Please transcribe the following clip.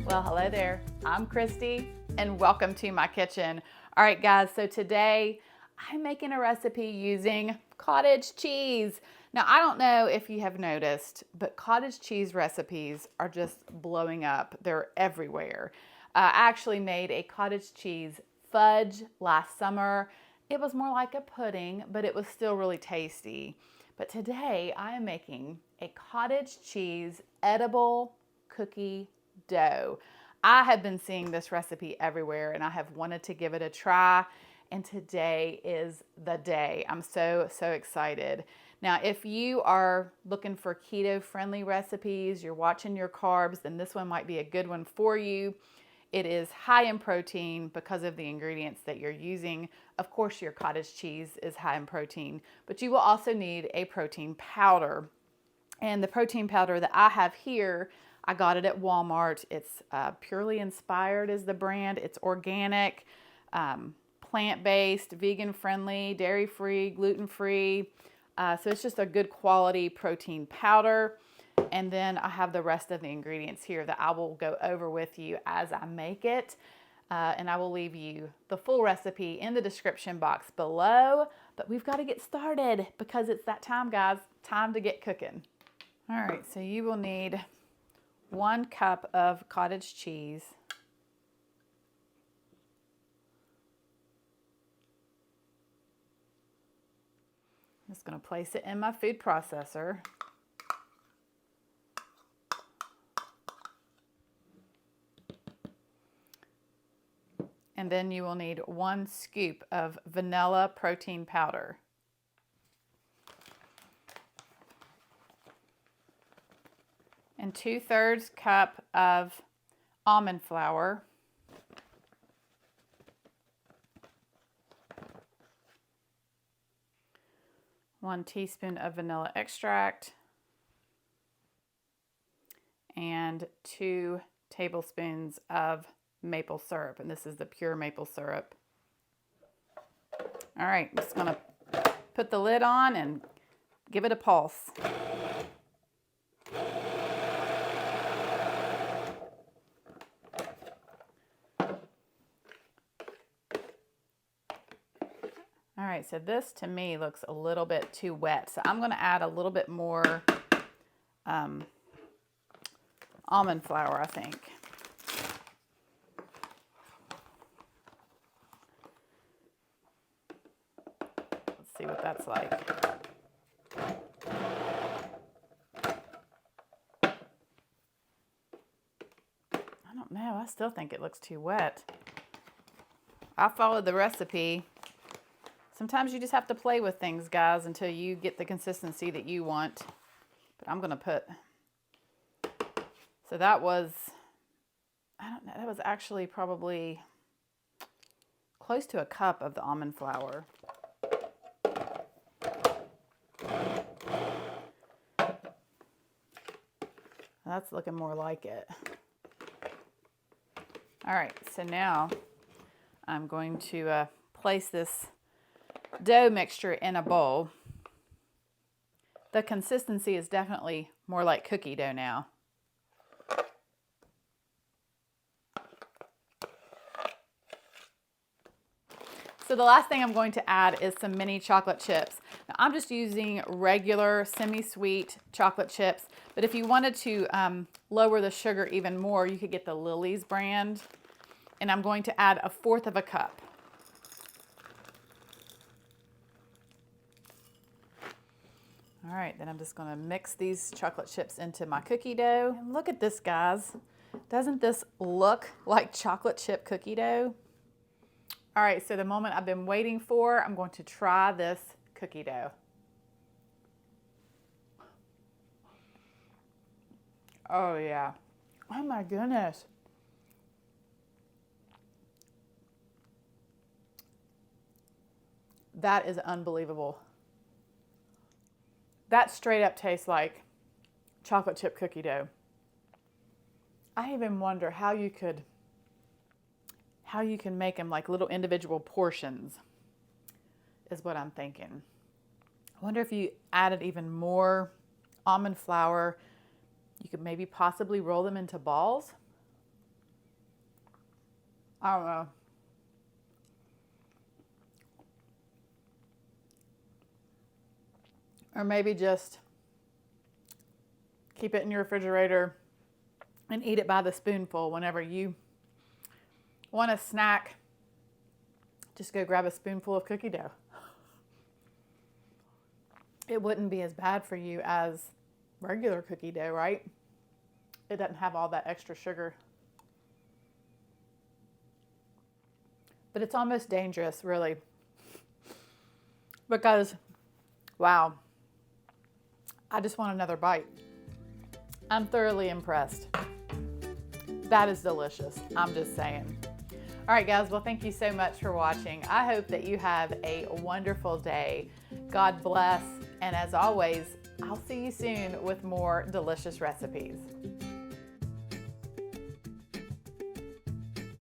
Well, hello there. I'm Christy and welcome to my kitchen. All right, guys, so today I'm making a recipe using cottage cheese. Now, I don't know if you have noticed, but cottage cheese recipes are just blowing up. They're everywhere. I actually made a cottage cheese fudge last summer. It was more like a pudding, but it was still really tasty. But today I am making a cottage cheese edible cookie dough. I have been seeing this recipe everywhere and I have wanted to give it a try, and today is the day. I'm so excited. Now, if you are looking for keto friendly recipes, you're watching your carbs, then this one might be a good one for you. It is high in protein because of the ingredients that you're using. Of course, your cottage cheese is high in protein, but you will also need a protein powder. And the protein powder that I have here, I got it at Walmart. It's Purely Inspired is the brand. It's organic, plant-based, vegan-friendly, dairy-free, gluten-free. So it's just a good quality protein powder. And then I have the rest of the ingredients here that I will go over with you as I make it. And I will leave you the full recipe in the description box below. But we've got to get started because it's that time, guys. Time to get cooking. All right, so you will need 1 cup of cottage cheese. I'm just going to place it in my food processor. And then you will need 1 scoop of vanilla protein powder. And 2/3 cup of almond flour. One teaspoon of vanilla extract. And 2 tablespoons of maple syrup. And this is the pure maple syrup. All right, I'm just going to put the lid on and give it a pulse. All right, so this to me looks a little bit too wet. So I'm going to add a little bit more almond flour, I think. Let's see what that's like. I don't know. I still think it looks too wet. I followed the recipe. Sometimes you just have to play with things, guys, until you get the consistency that you want. But I'm going to put, so that was, I don't know, that was actually probably close to 1 cup of the almond flour. That's looking more like it. All right, so now I'm going to place this dough mixture in a bowl. The consistency is definitely more like cookie dough now. So the last thing I'm going to add is some mini chocolate chips. Now, I'm just using regular semi-sweet chocolate chips, but if you wanted to lower the sugar even more, you could get the Lily's brand. And I'm going to add 1/4 cup. All right, then I'm just going to mix these chocolate chips into my cookie dough. And look at this, guys. Doesn't this look like chocolate chip cookie dough? All right, so the moment I've been waiting for, I'm going to try this cookie dough. Oh, yeah. Oh, my goodness. That is unbelievable. That straight up tastes like chocolate chip cookie dough. I even wonder how you can make them like little individual portions, is what I'm thinking. I wonder if you added even more almond flour, you could maybe possibly roll them into balls. I don't know. Or maybe just keep it in your refrigerator and eat it by the spoonful whenever you want a snack. Just go grab a spoonful of cookie dough. It wouldn't be as bad for you as regular cookie dough, right? It doesn't have all that extra sugar. But it's almost dangerous, really. Because, wow, I just want another bite. I'm thoroughly impressed. That is delicious. I'm just saying. All right, guys. Well, thank you so much for watching. I hope that you have a wonderful day. God bless. And as always, I'll see you soon with more delicious recipes.